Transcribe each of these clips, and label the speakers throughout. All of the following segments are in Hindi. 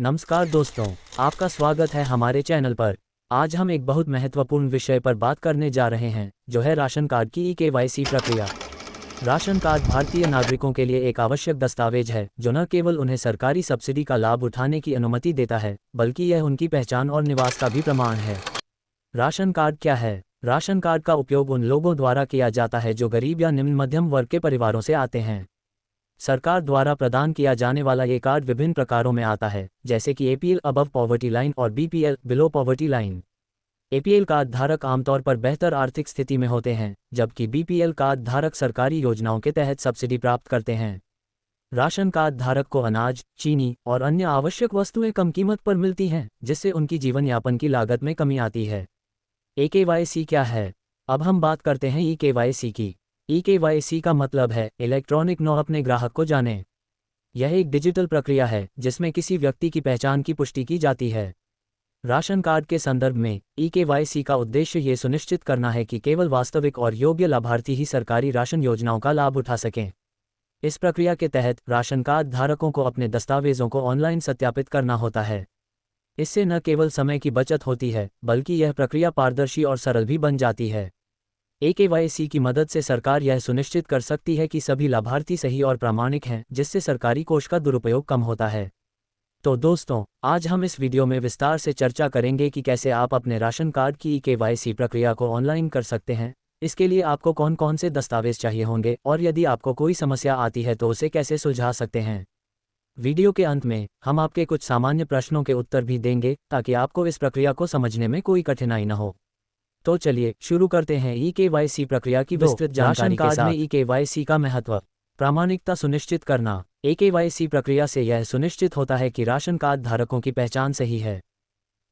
Speaker 1: नमस्कार दोस्तों, आपका स्वागत है हमारे चैनल पर। आज हम एक बहुत महत्वपूर्ण विषय पर बात करने जा रहे हैं, जो है राशन कार्ड की ई-केवाईसी प्रक्रिया। राशन कार्ड भारतीय नागरिकों के लिए एक आवश्यक दस्तावेज है, जो न केवल उन्हें सरकारी सब्सिडी का लाभ उठाने की अनुमति देता है, बल्कि यह उनकी पहचान और निवास का भी प्रमाण है। राशन कार्ड क्या है? राशन कार्ड का उपयोग उन लोगों द्वारा किया जाता है जो गरीब या निम्न मध्यम वर्ग के परिवारों से आते हैं। सरकार द्वारा प्रदान किया जाने वाला ये कार्ड विभिन्न प्रकारों में आता है, जैसे कि एपीएल अबव पॉवर्टी लाइन और BPL below poverty line. APL card धारक आमतौर पर बेहतर आर्थिक स्थिति में होते हैं, जबकि बीपीएल कार्ड धारक सरकारी योजनाओं के तहत सब्सिडी प्राप्त करते हैं। राशन कार्ड धारक को अनाज, चीनी और अन्य आवश्यक वस्तुएं कम कीमत पर मिलती हैं, जिससे उनकी जीवन यापन की लागत में कमी आती है। ई-केवाईसी क्या है? अब हम बात करते हैं ई-केवाईसी की। ई-केवाईसी का मतलब है इलेक्ट्रॉनिक नो अपने ग्राहक को जाने। यह एक डिजिटल प्रक्रिया है जिसमें किसी व्यक्ति की पहचान की पुष्टि की जाती है। राशन कार्ड के संदर्भ में ई-केवाईसी का उद्देश्य ये सुनिश्चित करना है कि केवल वास्तविक और योग्य लाभार्थी ही सरकारी राशन योजनाओं का लाभ उठा सकें। इस प्रक्रिया के तहत राशन कार्ड धारकों को अपने दस्तावेजों को ऑनलाइन सत्यापित करना होता है। इससे न केवल समय की बचत होती है, बल्कि यह प्रक्रिया पारदर्शी और सरल भी बन जाती है। ई-केवाईसी की मदद से सरकार यह सुनिश्चित कर सकती है कि सभी लाभार्थी सही और प्रामाणिक हैं, जिससे सरकारी कोष का दुरुपयोग कम होता है। तो दोस्तों, आज हम इस वीडियो में विस्तार से चर्चा करेंगे कि कैसे आप अपने राशन कार्ड की ई-केवाईसी प्रक्रिया को ऑनलाइन कर सकते हैं, इसके लिए आपको कौन कौन से दस्तावेज चाहिए होंगे और यदि आपको कोई समस्या आती है तो उसे कैसे सुलझा सकते हैं। वीडियो के अंत में हम आपके कुछ सामान्य प्रश्नों के उत्तर भी देंगे, ताकि आपको इस प्रक्रिया को समझने में कोई कठिनाई न हो। तो चलिए शुरू करते हैं ई-केवाईसी प्रक्रिया की विस्तृत जानकारी के साथ। में ई-केवाईसी का महत्व। प्रामाणिकता सुनिश्चित करना। ई-केवाईसी प्रक्रिया से यह सुनिश्चित होता है कि राशन कार्ड धारकों की पहचान सही है।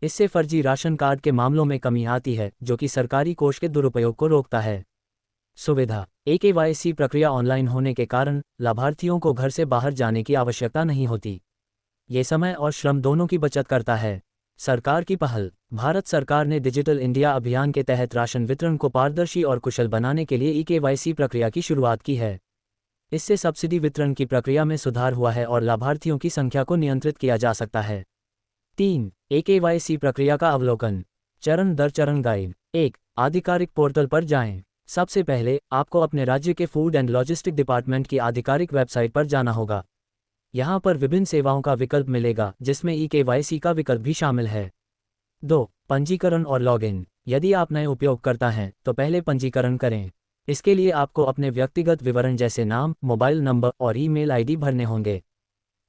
Speaker 1: इससे फर्जी राशन कार्ड के मामलों में कमी आती है, जो कि सरकारी कोष के दुरुपयोग को रोकता है। सुविधा। ई-केवाईसी प्रक्रिया ऑनलाइन होने के कारण लाभार्थियों को घर से बाहर जाने की आवश्यकता नहीं होती। ये समय और श्रम दोनों की बचत करता है। सरकार की पहल। भारत सरकार ने डिजिटल इंडिया अभियान के तहत राशन वितरण को पारदर्शी और कुशल बनाने के लिए ई-केवाईसी प्रक्रिया की शुरुआत की है। इससे सब्सिडी वितरण की प्रक्रिया में सुधार हुआ है और लाभार्थियों की संख्या को नियंत्रित किया जा सकता है। 3. ई-केवाईसी प्रक्रिया का अवलोकन। चरण दर चरण गाइड। 1. आधिकारिक पोर्टल पर जाएं। सबसे पहले आपको अपने राज्य के फूड एंड लॉजिस्टिक डिपार्टमेंट की आधिकारिक वेबसाइट पर जाना होगा। यहाँ पर विभिन्न सेवाओं का विकल्प मिलेगा, जिसमें ई-केवाईसी का विकल्प भी शामिल है। 2. पंजीकरण और लॉगिन। यदि आप नए उपयोगकर्ता हैं तो पहले पंजीकरण करें। इसके लिए आपको अपने व्यक्तिगत विवरण जैसे नाम, मोबाइल नंबर और ईमेल आईडी भरने होंगे।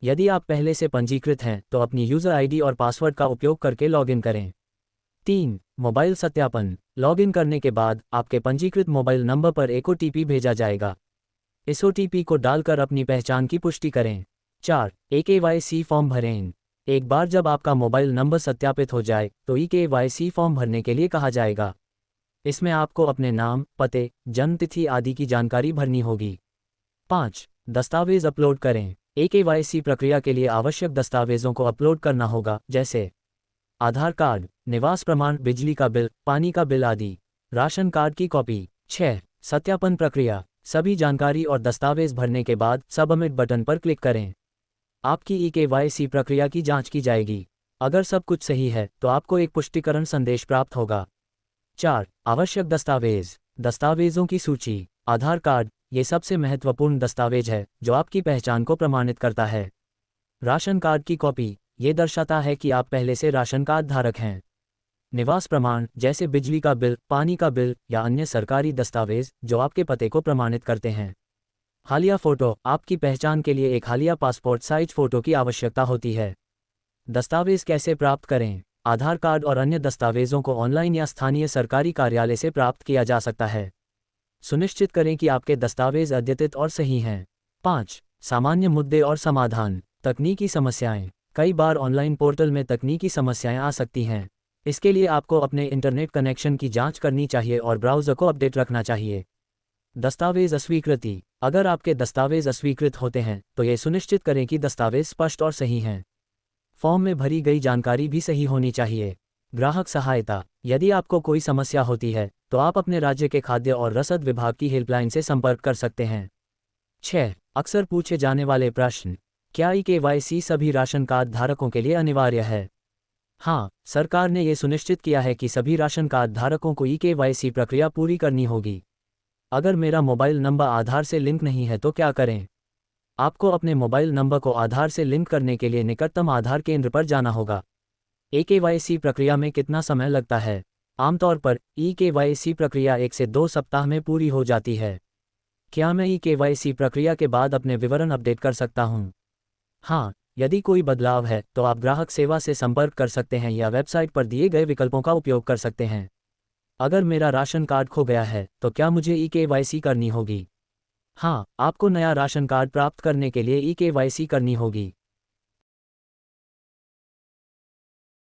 Speaker 1: यदि आप पहले से पंजीकृत हैं तो अपनी यूज़र आईडी और पासवर्ड का उपयोग करके लॉगिन करें। 3. मोबाइल सत्यापन। लॉगिन करने के बाद आपके पंजीकृत मोबाइल नंबर पर एक ओटीपी भेजा जाएगा। इस ओटीपी को डालकर अपनी पहचान की पुष्टि करें। 4. ई-केवाईसी फॉर्म भरें। एक बार जब आपका मोबाइल नंबर सत्यापित हो जाए तो ई-केवाईसी फॉर्म भरने के लिए कहा जाएगा। इसमें आपको अपने नाम, पते, जन्मतिथि आदि की जानकारी भरनी होगी। 5. दस्तावेज अपलोड करें। ई-केवाईसी प्रक्रिया के लिए आवश्यक दस्तावेजों को अपलोड करना होगा, जैसे आधार कार्ड, निवास प्रमाण, बिजली का बिल, पानी का बिल आदि। राशन कार्ड की कॉपी। 6. सत्यापन प्रक्रिया। सभी जानकारी और दस्तावेज भरने के बाद सबमिट बटन पर क्लिक करें। आपकी ई-केवाईसी प्रक्रिया की जांच की जाएगी। अगर सब कुछ सही है तो आपको एक पुष्टिकरण संदेश प्राप्त होगा। 4. आवश्यक दस्तावेज। दस्तावेजों की सूची। आधार कार्ड ये सबसे महत्वपूर्ण दस्तावेज है जो आपकी पहचान को प्रमाणित करता है। राशन कार्ड की कॉपी ये दर्शाता है कि आप पहले से राशन कार्ड धारक हैं। निवास प्रमाण जैसे बिजली का बिल, पानी का बिल या अन्य सरकारी दस्तावेज जो आपके पते को प्रमाणित करते हैं। हालिया फोटो। आपकी पहचान के लिए एक हालिया पासपोर्ट साइज फोटो की आवश्यकता होती है। दस्तावेज कैसे प्राप्त करें? आधार कार्ड और अन्य दस्तावेजों को ऑनलाइन या स्थानीय सरकारी कार्यालय से प्राप्त किया जा सकता है। सुनिश्चित करें कि आपके दस्तावेज अद्यतित और सही हैं। 5. सामान्य मुद्दे और समाधान। तकनीकी समस्याएं। कई बार ऑनलाइन पोर्टल में तकनीकी समस्याएं आ सकती हैं। इसके लिए आपको अपने इंटरनेट कनेक्शन की जांच करनी चाहिए और ब्राउज़र को अपडेट रखना चाहिए। दस्तावेज अस्वीकृति। अगर आपके दस्तावेज अस्वीकृत होते हैं तो ये सुनिश्चित करें कि दस्तावेज स्पष्ट और सही हैं। फॉर्म में भरी गई जानकारी भी सही होनी चाहिए। ग्राहक सहायता। यदि आपको कोई समस्या होती है तो आप अपने राज्य के खाद्य और रसद विभाग की हेल्पलाइन से संपर्क कर सकते हैं। 6. अक्सर पूछे जाने वाले प्रश्न। क्या ई-केवाईसी सभी राशन कार्ड धारकों के लिए अनिवार्य है? हाँ, सरकार ने ये सुनिश्चित किया है कि सभी राशन कार्ड धारकों को ई-केवाईसी प्रक्रिया पूरी करनी होगी। अगर मेरा मोबाइल नंबर आधार से लिंक नहीं है तो क्या करें? आपको अपने मोबाइल नंबर को आधार से लिंक करने के लिए निकटतम आधार केंद्र पर जाना होगा। ई-केवाईसी प्रक्रिया में कितना समय लगता है? आमतौर पर ई-केवाईसी प्रक्रिया 1 से 2 सप्ताह में पूरी हो जाती है। क्या मैं ई-केवाईसी प्रक्रिया के बाद अपने विवरण अपडेट कर सकता हूँ? हाँ, यदि कोई बदलाव है तो आप ग्राहक सेवा से संपर्क कर सकते हैं या वेबसाइट पर दिए गए विकल्पों का उपयोग कर सकते हैं। अगर मेरा राशन कार्ड खो गया है तो क्या मुझे ई-केवाईसी करनी होगी? हाँ, आपको नया राशन कार्ड प्राप्त करने के लिए ई-केवाईसी करनी होगी।